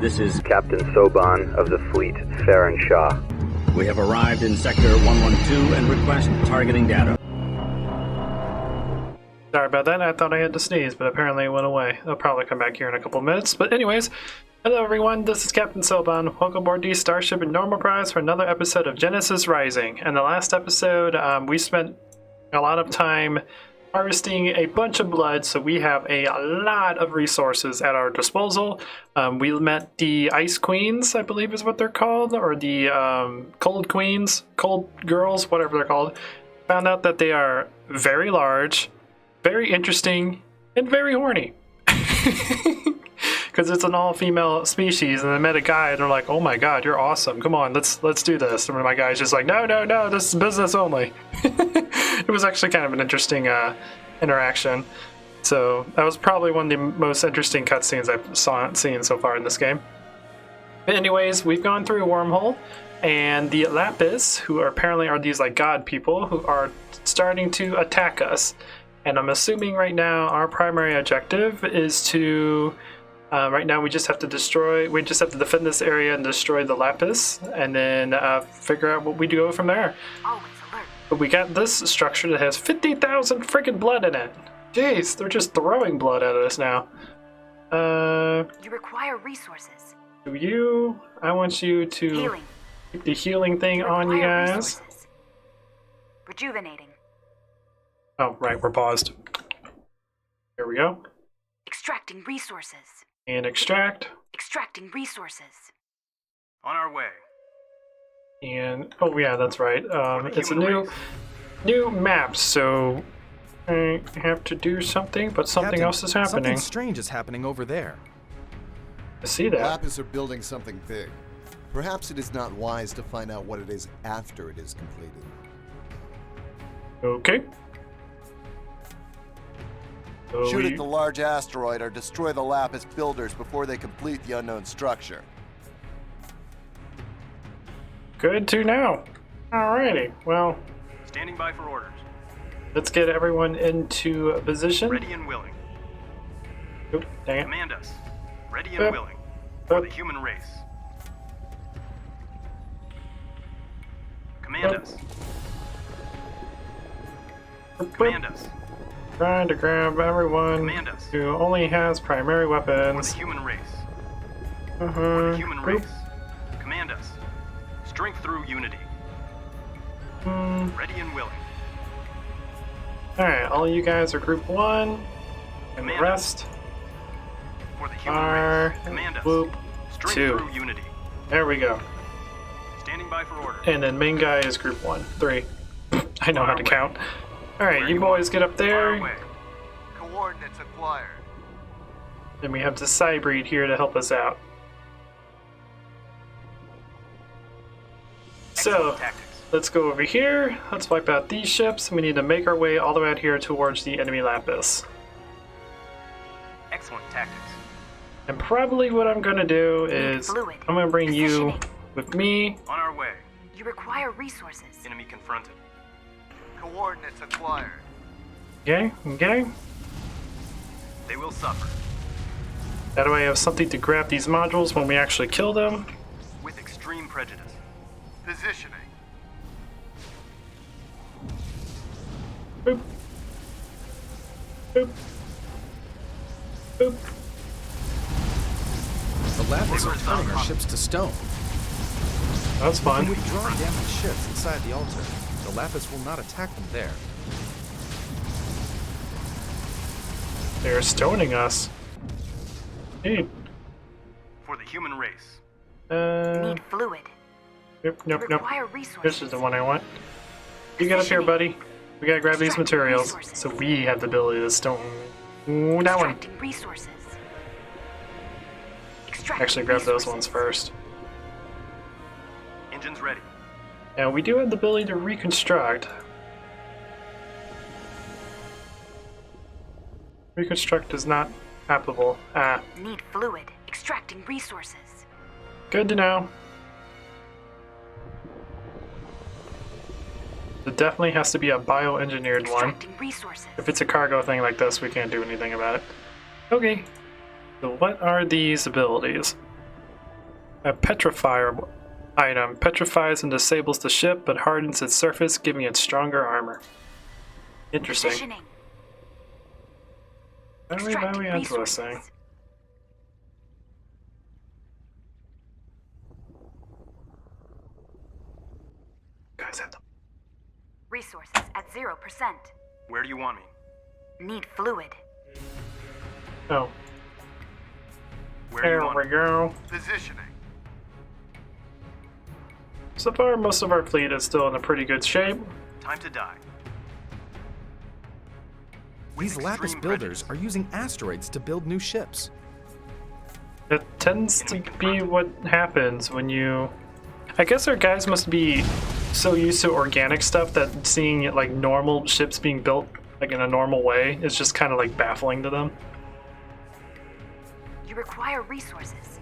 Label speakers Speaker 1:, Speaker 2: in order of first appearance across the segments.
Speaker 1: This is Captain Soban of the fleet, Farron Shaw.
Speaker 2: We have arrived in Sector 112 and request targeting data.
Speaker 3: Sorry about that, I thought I had to sneeze, but apparently it went away. I'll probably come back here in a couple minutes. But anyways, hello everyone, this is Captain Soban. Welcome aboard the Starship Enterprise for another episode of Genesis Rising. In the last episode, we spent a lot of time harvesting a bunch of blood, so we have a lot of resources at our disposal. We met the Ice Queens, I believe is what they're called, or the Cold Queens, Cold Girls, whatever they're called. Found out that they are very large, very interesting, and very horny. Because it's an all-female species, and I met a guy, and they're like, "Oh my God, you're awesome! Come on, let's do this." And my guy's just like, "No, this is business only." It was actually kind of an interesting interaction. So that was probably one of the most interesting cutscenes I've seen so far in this game. But anyways, we've gone through a wormhole, and the Lapids, who apparently are these like god people, who are starting to attack us. And I'm assuming right now our primary objective is to. Right now we just have to defend this area and destroy the Lapis, and then figure out what we do from there. But we got this structure that has 50,000 freaking blood in it. Jeez, they're just throwing blood at us now.
Speaker 4: You require resources.
Speaker 3: Do you? I want you to keep the healing thing on you guys.
Speaker 4: Resources. Rejuvenating.
Speaker 3: Oh, right, we're paused. Here we go.
Speaker 4: Extracting resources.
Speaker 3: And extract.
Speaker 4: Extracting resources.
Speaker 5: On our way.
Speaker 3: And oh yeah, that's right. It's a new map, so I have to do something, but something
Speaker 6: Captain,
Speaker 3: else is happening.
Speaker 6: Something strange is happening over there.
Speaker 3: I see that.
Speaker 7: Lapids are building something big. Perhaps it is not wise to find out what it is after it is completed.
Speaker 3: Okay. So
Speaker 7: Shoot at the large asteroid or destroy the Lapis builders before they complete the unknown structure.
Speaker 3: Good to know. Alrighty, well,
Speaker 5: Standing by for orders.
Speaker 3: let's get everyone into position.
Speaker 5: Ready and willing.
Speaker 3: Oop, dang it.
Speaker 5: Command us. Ready and
Speaker 3: Yep.
Speaker 5: willing. For
Speaker 3: Yep.
Speaker 5: the human race. Command
Speaker 3: Yep.
Speaker 5: us.
Speaker 3: Boop,
Speaker 5: Command
Speaker 3: boop.
Speaker 5: us.
Speaker 3: Trying to grab everyone
Speaker 5: Command us.
Speaker 3: who only has primary
Speaker 5: For
Speaker 3: weapons.
Speaker 5: the human race. For the human
Speaker 3: Boop.
Speaker 5: race. Command us. Strength through unity.
Speaker 3: Hmm.
Speaker 5: Ready and willing.
Speaker 3: Alright, all you guys are group 1, and the
Speaker 5: Command
Speaker 3: rest
Speaker 5: For the human
Speaker 3: are
Speaker 5: race. Command us.
Speaker 3: group
Speaker 5: Strength
Speaker 3: 2.
Speaker 5: through unity.
Speaker 3: There we go.
Speaker 5: Standing by for orders.
Speaker 3: And then main guy is group 1. 3. I know
Speaker 5: On
Speaker 3: how
Speaker 5: our
Speaker 3: to
Speaker 5: way.
Speaker 3: count. Alright,
Speaker 5: Where
Speaker 3: you
Speaker 5: you
Speaker 3: boys
Speaker 5: want?
Speaker 3: get up
Speaker 5: On
Speaker 3: there.
Speaker 5: our way.
Speaker 7: Coordinates acquired.
Speaker 3: Then we have the Cybreed here to help us out. So,
Speaker 5: Excellent tactics.
Speaker 3: let's go over here. Let's wipe out these ships. We need to make our way all the way out here towards the enemy Lapis.
Speaker 5: Excellent tactics.
Speaker 3: And probably what I'm going to do is
Speaker 4: Fluid.
Speaker 3: I'm going to bring you
Speaker 4: Positioning.
Speaker 3: with me.
Speaker 5: On our way.
Speaker 4: You require resources.
Speaker 5: Enemy confronted.
Speaker 7: Coordinates acquired.
Speaker 3: Okay, okay.
Speaker 5: They will suffer.
Speaker 3: That way I have something to grab these modules when we actually kill them.
Speaker 5: With extreme prejudice.
Speaker 7: Positioning.
Speaker 3: Boop. Boop. Boop.
Speaker 6: The Lapis are turning our ships to stone.
Speaker 3: That's
Speaker 6: When we
Speaker 3: fun.
Speaker 6: draw damaged ships inside the altar, the Lapis will not attack them there.
Speaker 3: They're stoning us. Hey.
Speaker 5: For the human race.
Speaker 4: Need fluid.
Speaker 3: Nope,
Speaker 4: You
Speaker 3: nope, nope.
Speaker 4: require resources.
Speaker 3: This is the one I want. You get up here, buddy. We gotta grab these
Speaker 4: Extracting
Speaker 3: materials.
Speaker 4: resources.
Speaker 3: So we have the ability to stone. Ooh, that one.
Speaker 4: Extracting resources. Extracting
Speaker 3: Actually, grab those ones
Speaker 4: resources.
Speaker 3: first.
Speaker 5: Engines ready.
Speaker 3: Now, we do have the ability to reconstruct. Reconstruct is not applicable. Ah,
Speaker 4: Need fluid. Extracting resources.
Speaker 3: good to know. It definitely has to be a bioengineered one.
Speaker 4: Extracting resources.
Speaker 3: If it's a cargo thing like this, we can't do anything about it. Okay. So what are these abilities? A petrifier item. Petrifies and disables the ship, but hardens its surface, giving it stronger armor. Interesting.
Speaker 4: Positioning.
Speaker 3: Why are we
Speaker 4: Extracting
Speaker 3: onto this thing?
Speaker 4: resources.
Speaker 3: Guys have to.
Speaker 4: Resources at 0%.
Speaker 5: Where do you want me?
Speaker 4: Need fluid.
Speaker 3: Oh,
Speaker 5: Where do you
Speaker 3: there
Speaker 5: want
Speaker 3: we
Speaker 5: me?
Speaker 3: go.
Speaker 6: Positioning.
Speaker 3: So far, most of our fleet is still in a pretty good shape.
Speaker 5: Time to die.
Speaker 6: These
Speaker 5: With
Speaker 6: Lapis
Speaker 5: extreme
Speaker 6: builders
Speaker 5: prejudice.
Speaker 6: are using asteroids to build new ships.
Speaker 3: It tends to be what happens when you. I guess our guys must be so used to organic stuff that seeing it like normal ships being built like in a normal way is just kind of like baffling to them.
Speaker 4: You require resources.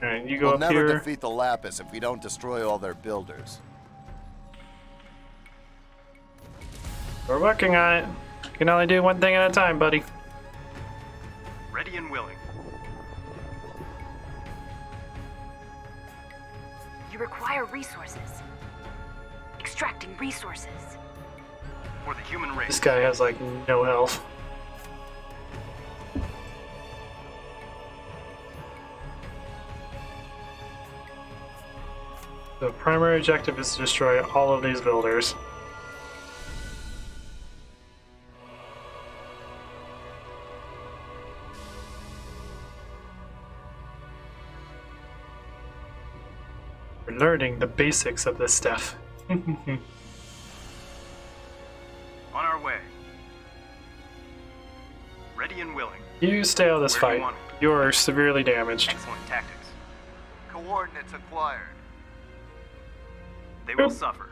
Speaker 3: All right, you go
Speaker 8: We'll
Speaker 3: up
Speaker 8: never
Speaker 3: here.
Speaker 8: defeat the Lapis if we don't destroy all their builders.
Speaker 3: We're working on it. You can only do one thing at a time, buddy.
Speaker 5: Ready and willing.
Speaker 4: You require resources. Extracting resources.
Speaker 5: For the human race.
Speaker 3: This guy has like no health. The primary objective is to destroy all of these builders. We're learning the basics of this stuff.
Speaker 5: On our way. Ready and willing.
Speaker 3: You stay out of this
Speaker 5: Where do you
Speaker 3: fight.
Speaker 5: want me?
Speaker 3: You are severely damaged.
Speaker 5: Excellent tactics.
Speaker 6: Coordinates acquired.
Speaker 5: They will
Speaker 3: Boop.
Speaker 5: suffer.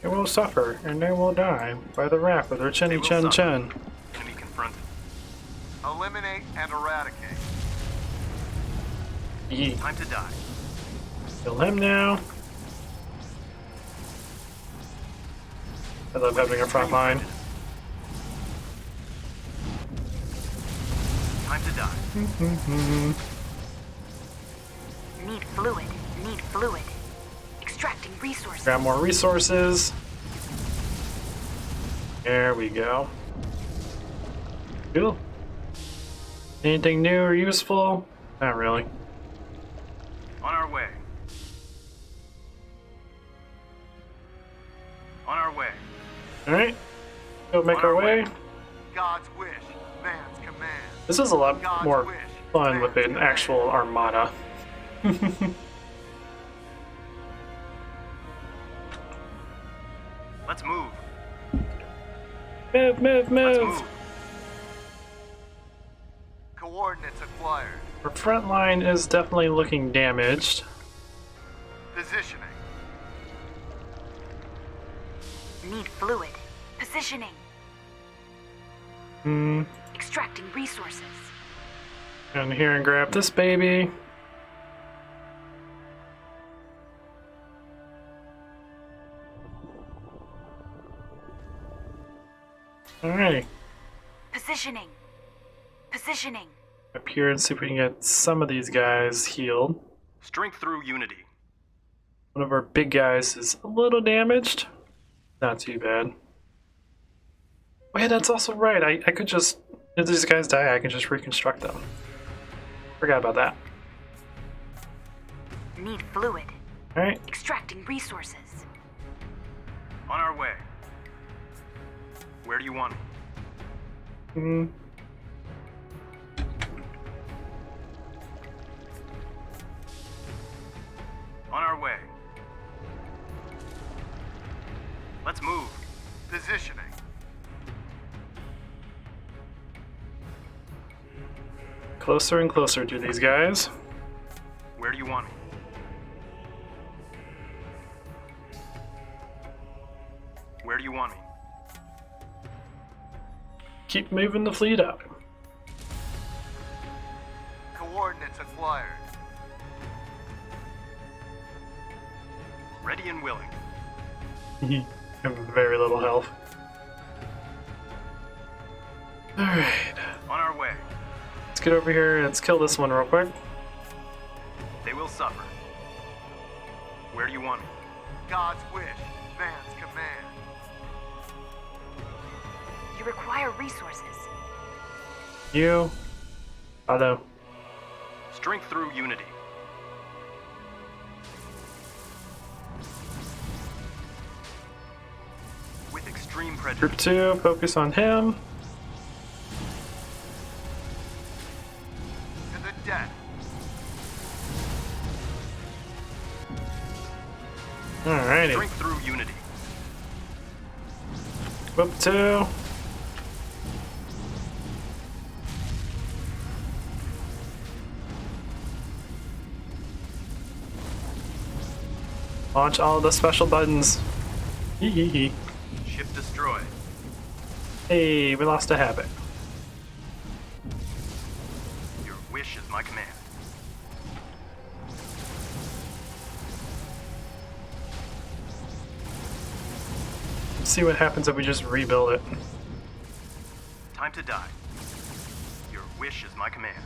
Speaker 3: They will suffer, and they will die by the wrath of their
Speaker 5: They
Speaker 3: chinny
Speaker 5: will
Speaker 3: chin
Speaker 5: suffer.
Speaker 3: chin.
Speaker 5: Enemy confronted.
Speaker 6: Eliminate and eradicate.
Speaker 3: Yeet.
Speaker 5: Time to die.
Speaker 3: Kill him now. I love having a front line.
Speaker 5: Time to die.
Speaker 4: Need fluid. Need fluid. Extracting resources.
Speaker 3: Grab more resources. There we go. Cool. Anything new or useful? Not really.
Speaker 5: On our way. On our way.
Speaker 3: Alright. Go make
Speaker 5: On
Speaker 3: our
Speaker 5: our
Speaker 3: way.
Speaker 5: way.
Speaker 6: God's wish, man's command.
Speaker 3: This is a lot
Speaker 6: God's
Speaker 3: more
Speaker 6: wish,
Speaker 3: fun with
Speaker 6: man's
Speaker 3: an
Speaker 6: command.
Speaker 3: actual armada.
Speaker 5: Let's move.
Speaker 3: Move, move,
Speaker 5: Let's
Speaker 3: move!
Speaker 5: move.
Speaker 6: Coordinates acquired.
Speaker 3: Our front line is definitely looking damaged.
Speaker 6: Positioning.
Speaker 4: Need fluid. Positioning.
Speaker 3: Hmm.
Speaker 4: Extracting resources.
Speaker 3: Down here and grab this baby. Alright.
Speaker 4: Positioning. Positioning.
Speaker 3: Up here and see if we can get some of these guys healed.
Speaker 5: Strength through unity.
Speaker 3: One of our big guys is a little damaged. Not too bad. Oh yeah, that's also right. I could just, if these guys die, I can just reconstruct them. Forgot about that.
Speaker 4: Need fluid.
Speaker 3: Alright.
Speaker 4: Extracting resources.
Speaker 5: On our way. Where do you want me?
Speaker 3: Hmm.
Speaker 5: On our way. Let's move.
Speaker 6: Positioning.
Speaker 3: Closer and closer to these guys.
Speaker 5: Where do you want me? Where do you want me?
Speaker 3: Keep moving the fleet up.
Speaker 6: Coordinates acquired.
Speaker 5: Ready and willing.
Speaker 3: I have very little health. Alright.
Speaker 5: On our way.
Speaker 3: Let's get over here and let's kill this one real quick.
Speaker 5: They will suffer. Where do you want me?
Speaker 9: God's wish. Van's command.
Speaker 4: You require resources.
Speaker 3: You. Hello.
Speaker 5: Strength through unity. With extreme
Speaker 3: Group
Speaker 5: prejudice.
Speaker 3: 2, focus on him.
Speaker 9: To the death.
Speaker 3: Alrighty.
Speaker 5: Strength through unity.
Speaker 3: Group 2. Launch all the special buttons. Hee hee hee.
Speaker 5: Ship destroyed.
Speaker 3: Hey, we lost a habit.
Speaker 5: Your wish is my command.
Speaker 3: See what happens if we just rebuild it.
Speaker 5: Time to die. Your wish is my command.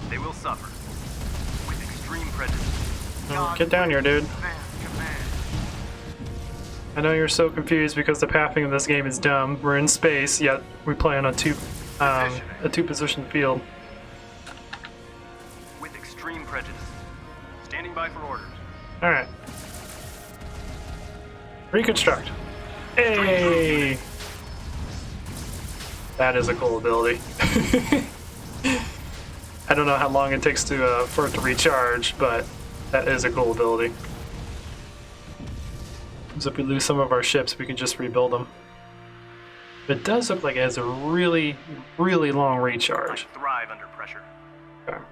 Speaker 5: They will suffer. With extreme prejudice.
Speaker 3: Get down here, dude.
Speaker 9: Van's command.
Speaker 3: I know you're so confused because the pathing of this game is dumb. We're in space, yet we play on a two-position field.
Speaker 5: With extreme prejudice. Standing by for orders.
Speaker 3: All right. Reconstruct. Hey. That is a cool ability. I don't know how long it takes to for it to recharge, but that is a cool ability. So if we lose some of our ships, we can just rebuild them. It does look like it has a really, really long recharge.
Speaker 5: I thrive under pressure.
Speaker 3: Okay.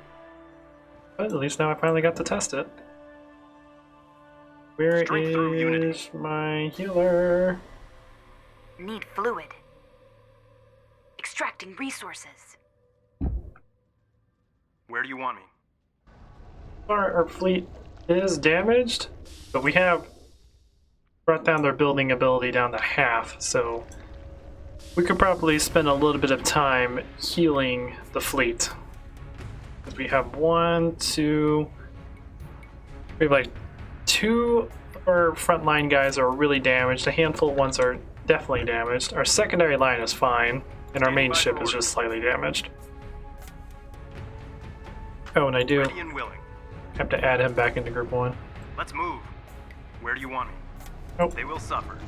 Speaker 3: But at least now I finally got to test it. Where
Speaker 5: Strength through unity.
Speaker 3: is my healer?
Speaker 4: Need fluid. Extracting resources.
Speaker 5: Where do you want me?
Speaker 3: Our fleet is damaged, but we have brought down their building ability down to half, so we could probably spend a little bit of time healing the fleet. Because we have we have like 2 of our frontline guys are really damaged, a handful of ones are definitely damaged. Our secondary line is fine, and our main ship is just slightly damaged. Oh, and I do
Speaker 5: Ready and willing.
Speaker 3: have to add him back into group 1.
Speaker 5: Let's move. Where do you want me?
Speaker 3: Nope.
Speaker 5: They will suffer.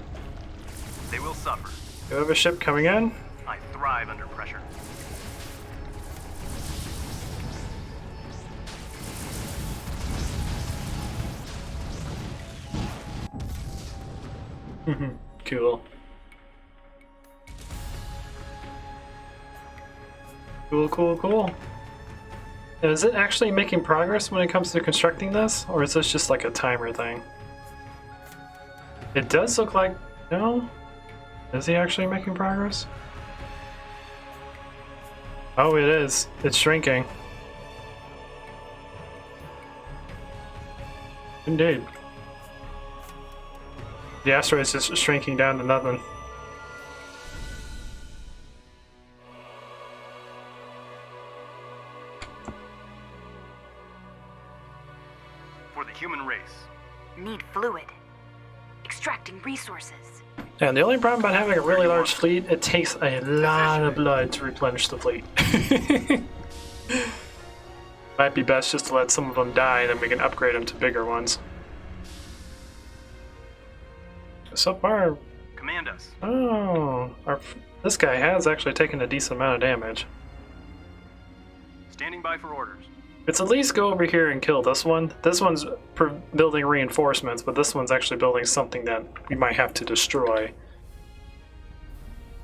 Speaker 5: They will suffer.
Speaker 3: Do we have a ship coming in?
Speaker 5: I thrive under pressure.
Speaker 3: Cool. Cool. Now, is it actually making progress when it comes to constructing this, or is this just like a timer thing? It does look like... No? Is he actually making progress? Oh, it is. It's shrinking. Indeed. The asteroid's just shrinking down to nothing.
Speaker 5: For the human race.
Speaker 4: Need fluid. Extracting resources.
Speaker 3: And the only problem about having a really large fleet, it takes a lot of blood to replenish the fleet. Might be best just to let some of them die, then we can upgrade them to bigger ones. So far,
Speaker 5: Command us.
Speaker 3: oh, this guy has actually taken a decent amount of damage.
Speaker 5: Standing by for orders.
Speaker 3: Let's at least go over here and kill this one. This one's building reinforcements, but this one's actually building something that we might have to destroy.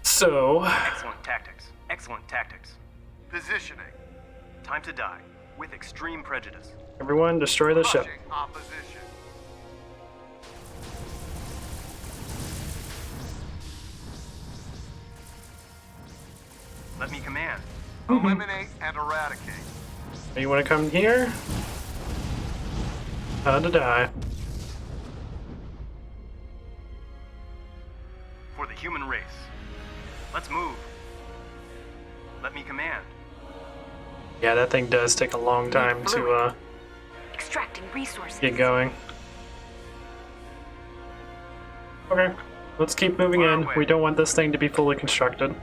Speaker 3: So...
Speaker 5: Excellent tactics. Excellent tactics.
Speaker 9: Positioning.
Speaker 5: Time to die. With extreme prejudice.
Speaker 3: everyone destroy the ship.
Speaker 9: Crushing opposition.
Speaker 5: Let me command.
Speaker 9: Eliminate and eradicate.
Speaker 3: You want to come here? How to die.
Speaker 5: for the human race. Let's move. Let me command.
Speaker 3: Yeah, that thing does take a long time to
Speaker 4: Extracting resources.
Speaker 3: get going. Okay, let's keep moving
Speaker 5: On our
Speaker 3: in.
Speaker 5: way.
Speaker 3: We don't want this thing to be fully constructed.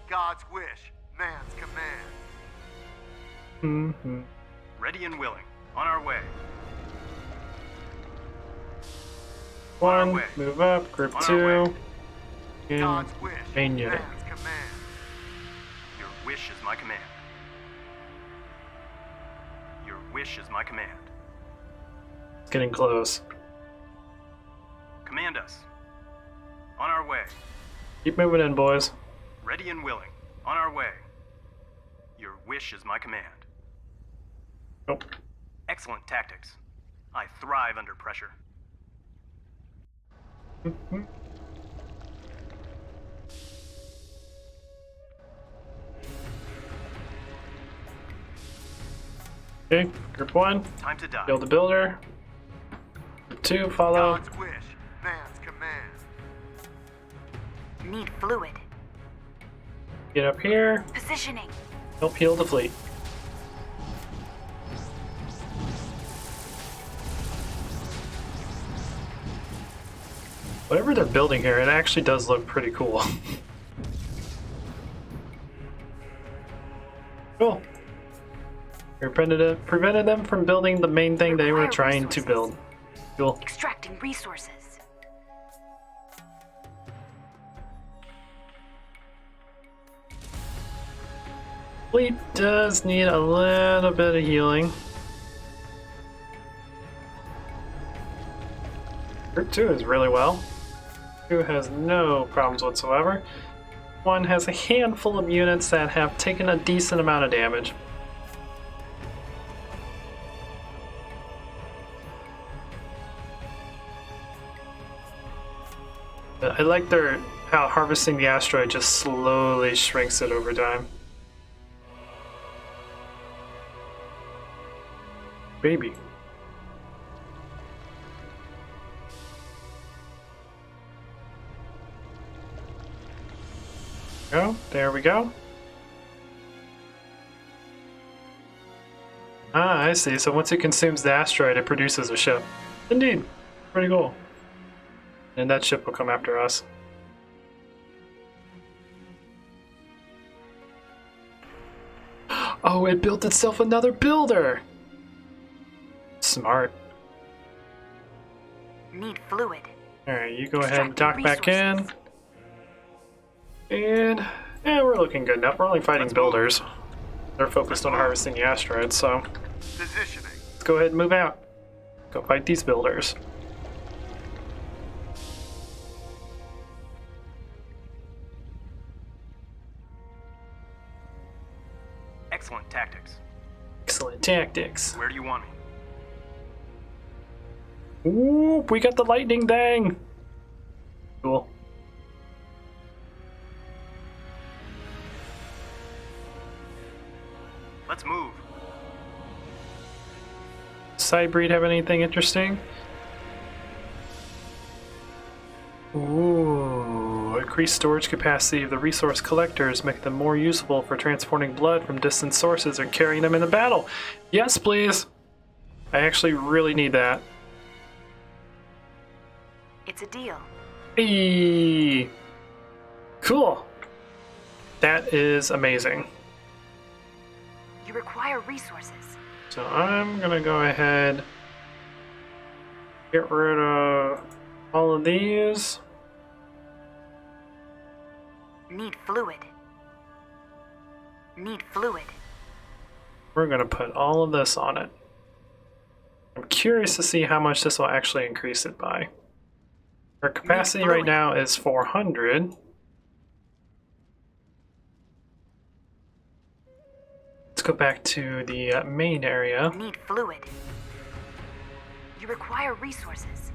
Speaker 9: God's wish, man's command.
Speaker 3: Mm-hmm.
Speaker 5: Ready and willing. On our way.
Speaker 3: One,
Speaker 5: way.
Speaker 3: move up, group
Speaker 5: On our
Speaker 3: two,
Speaker 5: way.
Speaker 3: and
Speaker 9: God's wish,
Speaker 3: main unit.
Speaker 9: man's command.
Speaker 5: Your wish is my command. Your wish is my command.
Speaker 3: It's getting close.
Speaker 5: Command us. On our way.
Speaker 3: Keep moving in, boys.
Speaker 5: Ready and willing. On our way. Your wish is my command.
Speaker 3: Nope.
Speaker 5: Excellent tactics. I thrive under pressure.
Speaker 3: Okay, group one,
Speaker 5: Time to die.
Speaker 3: build a builder. Group two, follow.
Speaker 9: God's wish, man's command.
Speaker 4: Need fluid.
Speaker 3: Get up here,
Speaker 4: Positioning.
Speaker 3: help heal the fleet. Whatever they're building here, it actually does look pretty cool. Cool. We prevented them from building the main thing they were trying to build. Cool.
Speaker 4: Extracting resources.
Speaker 3: Fleet does need a little bit of healing. Group 2 is really well. 2 has no problems whatsoever. 1 has a handful of units that have taken a decent amount of damage. I like how harvesting the asteroid just slowly shrinks it over time. Baby. Oh, there we go. Ah, I see. So once it consumes the asteroid, it produces a ship. Indeed. Pretty cool. And that ship will come after us. Oh, it built itself another builder! Smart.
Speaker 4: Need fluid.
Speaker 3: Alright, you go ahead and dock back in. And yeah, we're looking good now. We're only fighting builders. They're focused on harvesting the asteroids, so
Speaker 9: Positioning.
Speaker 3: let's go ahead and move out. Go fight these builders.
Speaker 5: Excellent tactics.
Speaker 3: Excellent tactics.
Speaker 5: Where do you want me?
Speaker 3: Ooh, we got the lightning thing! Cool.
Speaker 5: Let's move.
Speaker 3: Sidebreed have anything interesting? Ooh, increased storage capacity of the resource collectors make them more usable for transporting blood from distant sources and carrying them into battle. Yes, please! I actually really need that.
Speaker 4: It's a deal.
Speaker 3: Hey! Cool. That is amazing.
Speaker 4: You require resources.
Speaker 3: So I'm gonna go ahead, get rid of all of these.
Speaker 4: Need fluid. Need fluid.
Speaker 3: We're gonna put all of this on it. I'm curious to see how much this will actually increase it by. Our capacity right now is 400. Let's go back to the main area.
Speaker 4: Need fluid. You require resources.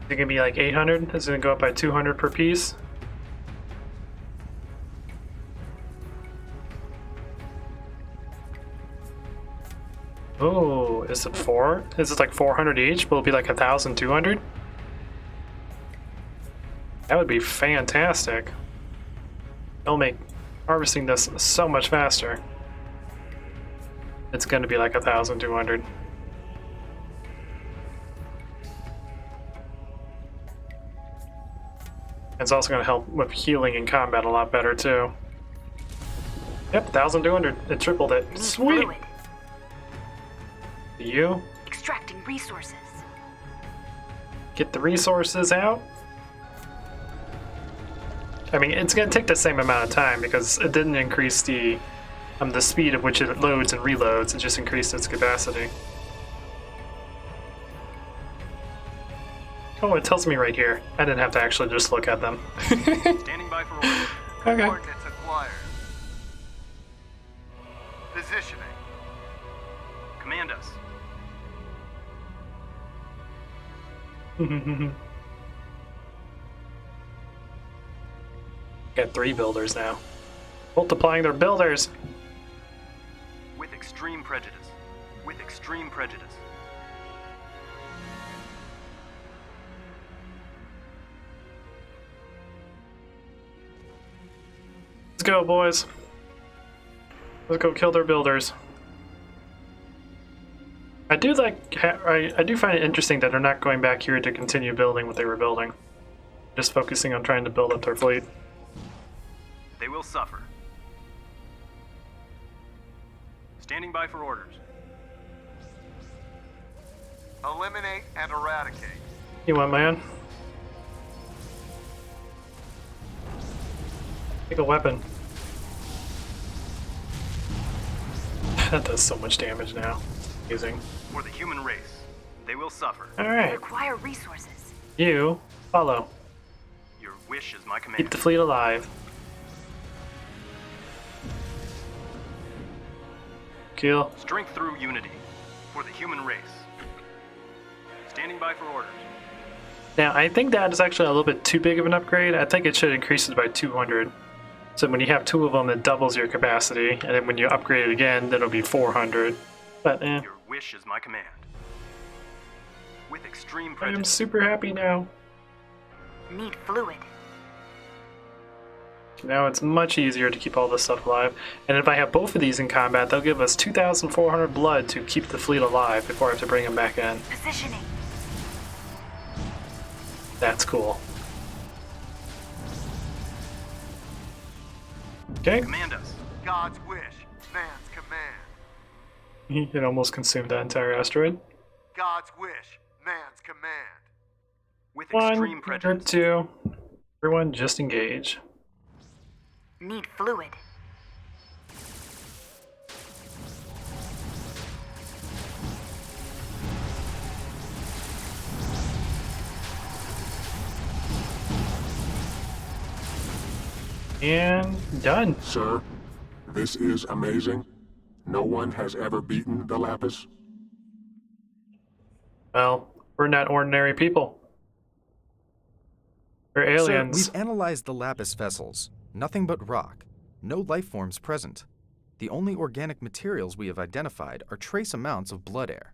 Speaker 3: Is it gonna be like 800? Is it gonna go up by 200 per piece? Oh, is it 4? Is it like 400 each? Will it be like 1,200? That would be fantastic. It'll make harvesting this so much faster. It's going to be like 1,200. It's also going to help with healing in combat a lot better too. Yep, 1,200. It tripled it.
Speaker 4: Need
Speaker 3: Sweet.
Speaker 4: fluid.
Speaker 3: You
Speaker 4: Extracting resources.
Speaker 3: get the resources out. I mean, it's going to take the same amount of time because it didn't increase the speed at which it loads and reloads. It just increased its capacity. Oh, it tells me right here. I didn't have to actually just look at them.
Speaker 5: Standing by for orders.
Speaker 3: Okay.
Speaker 9: Coordinates acquired. Positioning.
Speaker 5: Command us.
Speaker 3: Got 3 builders now. Multiplying their builders.
Speaker 5: With extreme prejudice. With extreme prejudice.
Speaker 3: Let's go, boys. Let's go kill their builders. I do I do find it interesting that they're not going back here to continue building what they were building. Just focusing on trying to build up their fleet.
Speaker 5: They will suffer. Standing by for orders.
Speaker 9: Eliminate and eradicate.
Speaker 3: You want, man? Take a weapon. That does so much damage now. Amazing.
Speaker 5: For the human race. They will suffer.
Speaker 3: Alright.
Speaker 4: Require resources.
Speaker 3: You follow.
Speaker 5: Your wish is my command.
Speaker 3: Keep the fleet alive. Kill.
Speaker 5: Strength through unity. For the human race. Standing by for orders.
Speaker 3: Now, I think that is actually a little bit too big of an upgrade. I think it should increase it by 200. So when you have 2 of them, it doubles your capacity. And then when you upgrade it again, then it'll be 400. But,
Speaker 5: Your wish is my command. With extreme
Speaker 3: I am
Speaker 5: prejudice.
Speaker 3: super happy now.
Speaker 4: Need fluid.
Speaker 3: Now it's much easier to keep all this stuff alive. And if I have both of these in combat, they'll give us 2,400 blood to keep the fleet alive before I have to bring them back in.
Speaker 4: Positioning.
Speaker 3: That's cool. Okay.
Speaker 5: Command us.
Speaker 9: God's wish. Man's command.
Speaker 3: It almost consumed that entire asteroid.
Speaker 9: God's wish. Man's command.
Speaker 5: With
Speaker 3: 1
Speaker 5: extreme
Speaker 3: or
Speaker 5: prejudice.
Speaker 3: 2. Everyone just engage.
Speaker 4: Need fluid.
Speaker 3: And done.
Speaker 10: Sir, this is amazing. No one has ever beaten the Lapis.
Speaker 3: Well, we're not ordinary people. We're aliens.
Speaker 6: Sir, we've analyzed the Lapis vessels. Nothing but rock. No life forms present. The only organic materials we have identified are trace amounts of blood air.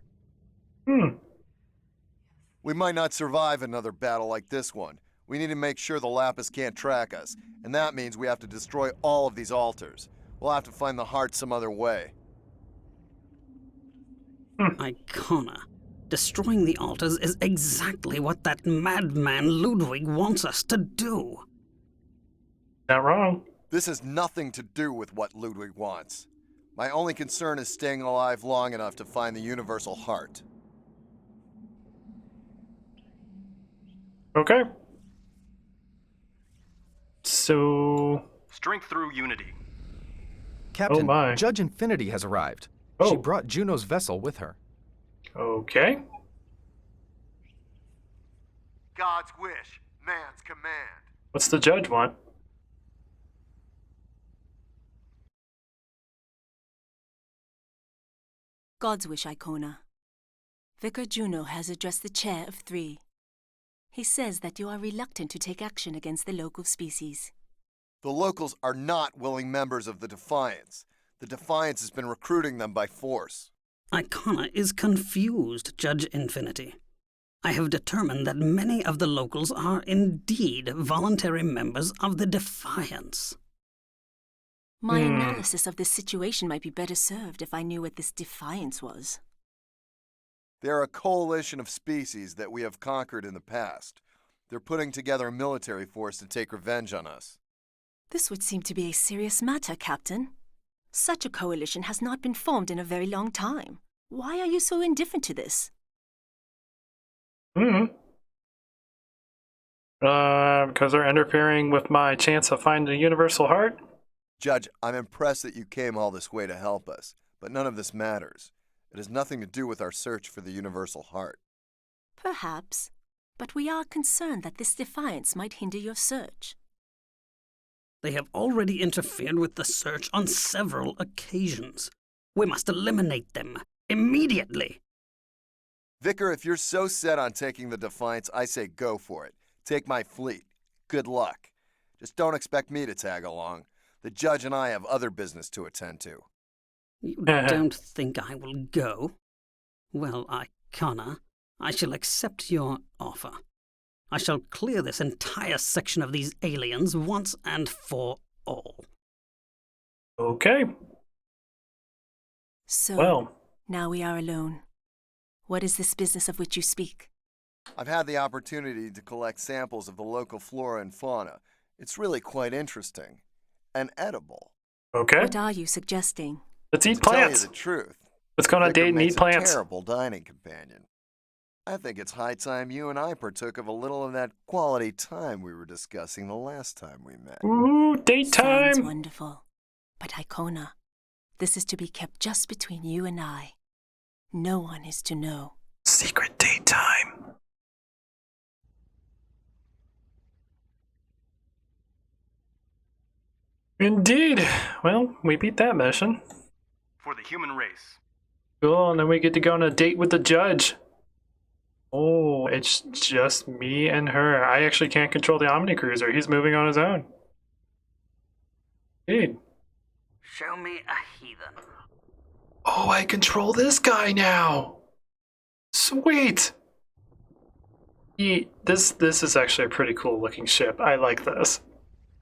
Speaker 8: We might not survive another battle like this one. We need to make sure the Lapis can't track us, and that means we have to destroy all of these altars. We'll have to find the heart some other way.
Speaker 11: Icona. Destroying the altars is exactly what that madman Ludwig wants us to do.
Speaker 3: Not wrong.
Speaker 8: This has nothing to do with what Ludwig wants. My only concern is staying alive long enough to find the universal heart.
Speaker 3: Okay. So...
Speaker 5: Strength through unity.
Speaker 6: Captain,
Speaker 3: Oh my.
Speaker 6: Judge Infinity has arrived.
Speaker 3: Oh.
Speaker 6: She brought Juno's vessel with her.
Speaker 3: Okay.
Speaker 9: God's wish. Man's command.
Speaker 3: What's the judge want?
Speaker 12: God's wish, Icona. Vicar Juno has addressed the Chair of 3. He says that you are reluctant to take action against the local species.
Speaker 8: The locals are not willing members of the Defiance. The Defiance has been recruiting them by force.
Speaker 11: Icona is confused, Judge Infinity. I have determined that many of the locals are indeed voluntary members of the Defiance.
Speaker 12: My analysis of this situation might be better served if I knew what this Defiance was.
Speaker 8: They're a coalition of species that we have conquered in the past. They're putting together a military force to take revenge on us.
Speaker 12: This would seem to be a serious matter, Captain. Such a coalition has not been formed in a very long time. Why are you so indifferent to this?
Speaker 3: Because they're interfering with my chance of finding a universal heart?
Speaker 8: Judge, I'm impressed that you came all this way to help us, but none of this matters. It has nothing to do with our search for the universal heart.
Speaker 12: Perhaps, but we are concerned that this defiance might hinder your search.
Speaker 11: They have already interfered with the search on several occasions. We must eliminate them immediately.
Speaker 8: Vicar, if you're so set on taking the Defiance, I say go for it. Take my fleet. Good luck. Just don't expect me to tag along. The judge and I have other business to attend to.
Speaker 11: You don't think I will go? Well, Icona, I shall accept your offer. I shall clear this entire section of these aliens once and for all.
Speaker 3: Okay.
Speaker 12: So,
Speaker 3: well,
Speaker 12: now we are alone. What is this business of which you speak?
Speaker 8: I've had the opportunity to collect samples of the local flora and fauna. It's really quite interesting. And edible.
Speaker 3: Okay.
Speaker 12: What are you suggesting?
Speaker 3: Let's eat
Speaker 8: to
Speaker 3: plants.
Speaker 8: Tell you the truth.
Speaker 3: Let's go on a date and eat plants.
Speaker 8: A terrible dining companion. I think it's high time you and I partook of a little of that quality time we were discussing the last time we met.
Speaker 3: Ooh, date time!
Speaker 12: Sounds wonderful. But Icona, this is to be kept just between you and I. No one is to know.
Speaker 3: Secret date time. Indeed. Well, we beat that mission.
Speaker 5: For the human race.
Speaker 3: Cool, and then we get to go on a date with the judge. Oh, it's just me and her. I actually can't control the Omnicruiser. He's moving on his own. Dude.
Speaker 11: Show me a heathen.
Speaker 3: Oh, I control this guy now. Sweet. This is actually a pretty cool looking ship. I like this.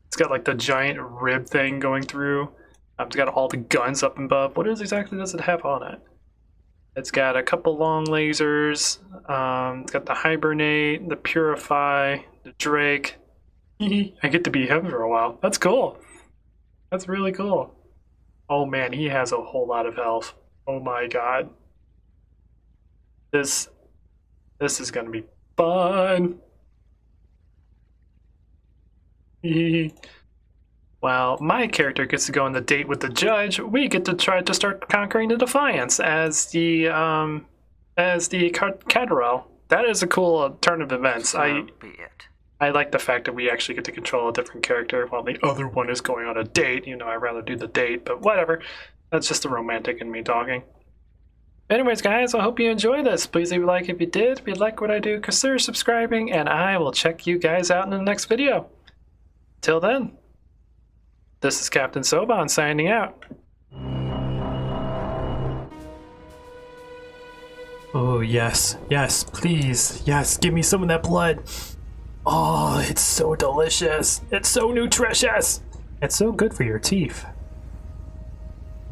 Speaker 3: It's got like the giant rib thing going through. It's got all the guns up above. What exactly does it have on it? It's got a couple long lasers. It's got the hibernate, the purify, the Drake. I get to be him for a while. That's cool. That's really cool. Oh man, he has a whole lot of health. Oh my god. This is gonna be fun. While my character gets to go on the date with the judge, we get to try to start conquering the Defiance as the Caterel. That is a cool turn of events. I like the fact that we actually get to control a different character while the other one is going on a date. You know, I'd rather do the date, but whatever. That's just the romantic in me talking. Anyways, guys, I hope you enjoy this. Please leave a like if you did. If you like what I do, consider subscribing, and I will check you guys out in the next video. Till then, this is Captain Soban signing out. Oh, yes, yes, please, yes, give me some of that blood. Oh, it's so delicious. It's so nutritious. It's so good for your teeth.